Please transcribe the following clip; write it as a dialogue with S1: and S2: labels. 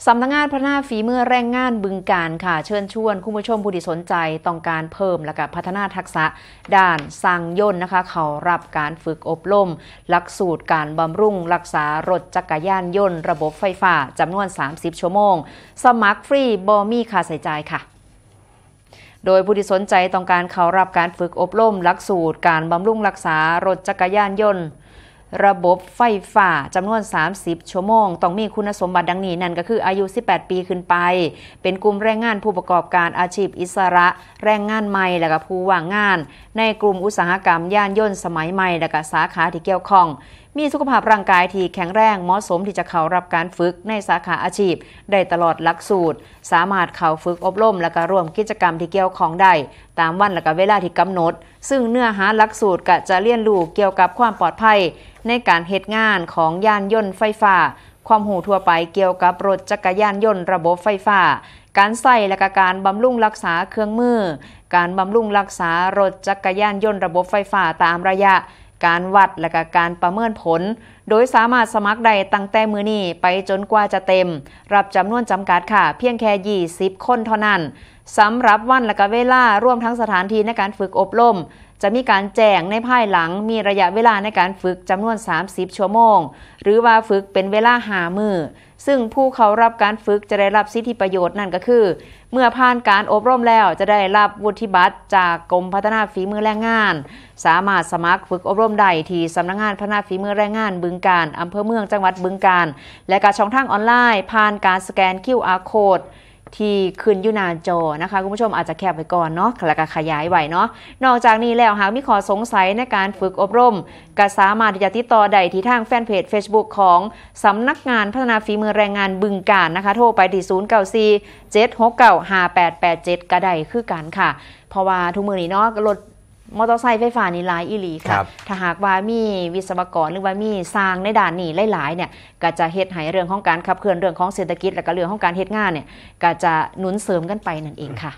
S1: สำนักงานพัฒนาฝีมือแรงงานบึงกาฬค่ะเชิญชวนคุณผู้ชมผู้ที่สนใจต้องการเพิ่มและก็พัฒนาทักษะด้านสร้างยนต์นะคะเขารับการฝึกอบรมหลักสูตรการบำรุงรักษารถจักรยานยนต์ระบบไฟฟ้าจำนวน30ชั่วโมงสมัครฟรีบ่มีค่าใช้จ่ายค่ะโดยผู้ที่สนใจต้องการเข้ารับการฝึกอบรมหลักสูตรการบำรุงรักษารถจักรยานยนต์ระบบไฟฟ้าจำนวน30ชั่วโมงต้องมีคุณสมบัติดังนี้นั่นก็คืออายุ18ปีขึ้นไปเป็นกลุ่มแรงงานผู้ประกอบการอาชีพอิสระแรงงานใหม่และก็ผู้ว่างงานในกลุ่มอุตสาหกรรมยานยนต์สมัยใหม่และก็สาขาที่เกี่ยวข้องมีสุขภาพร่างกายที่แข็งแรงเหมาะสมที่จะเข้ารับการฝึกในสาขาอาชีพได้ตลอดหลักสูตรสามารถเข้าฝึกอบรมและก็ร่วมกิจกรรมที่เกี่ยวข้องได้ตามวันและก็เวลาที่กำหนดซึ่งเนื้อหาหลักสูตรก็จะเรียนรู้เกี่ยวกับความปลอดภัยในการเฮ็ดงานของยานยนต์ไฟฟ้าความรู้ทั่วไปเกี่ยวกับรถจักรยานยนต์ระบบไฟฟ้าการใส่และก็การบำรุงรักษาเครื่องมือการบำรุงรักษารถจักรยานยนต์ระบบไฟฟ้าตามระยะการวัดและก็การประเมินผลโดยสามารถสมัครได้ตั้งแต่มื้อนี้ไปจนกว่าจะเต็มรับจำนวนจำกัดค่ะเพียงแค่20คนเท่านั้นสำหรับวันและก็เวลารวมทั้งสถานที่ในการฝึกอบรมจะมีการแจ้งในภายหลังมีระยะเวลาในการฝึกจำนวน30ชั่วโมงหรือว่าฝึกเป็นเวลา5 มื้อซึ่งผู้เข้ารับการฝึกจะได้รับสิทธิประโยชน์นั่นก็คือเมื่อผ่านการอบรมแล้วจะได้รับวุฒิบัตรจากกรมพัฒนาฝีมือแรงงานสามารถสมัครฝึกอบรมได้ที่สำนักงานพัฒนาฝีมือแรงงานบึงกาฬอำเภอเมืองจังหวัดบึงกาฬและการช่องทางออนไลน์ผ่านการสแกน QR Codeที่ขึ้นอยู่หน้าจอนะคะคุณผู้ชมอาจจะแคปไว้ก่อนเนาะแล้วก็ขยายไว้เนาะนอกจากนี้แล้วหากมีข้อสงสัยในการฝึกอบรมก็สามารถที่จะติดต่อได้ที่ทางแฟนเพจ Facebook ของสำนักงานพัฒนาฝีมือแรงงานบึงกาฬนะคะโทรไปที่0947695887ก็ได้คือกันค่ะเพราะว่าทุกมื้อนี้เนาะรถมอเตอร์ไซค์ไฟฟ้านี่หลายอีหลีค่ะถ้าหากว่ามีวิศวกรหรือว่ามีสร้างในด่านนี้หลายๆเนี่ยก็จะเฮ็ดให้เรื่องของการขับเคลื่อนเรื่องของเศรษฐกิจและก็เรื่องของการเฮ็ดงานเนี่ยก็จะหนุนเสริมกันไปนั่นเองค่ะ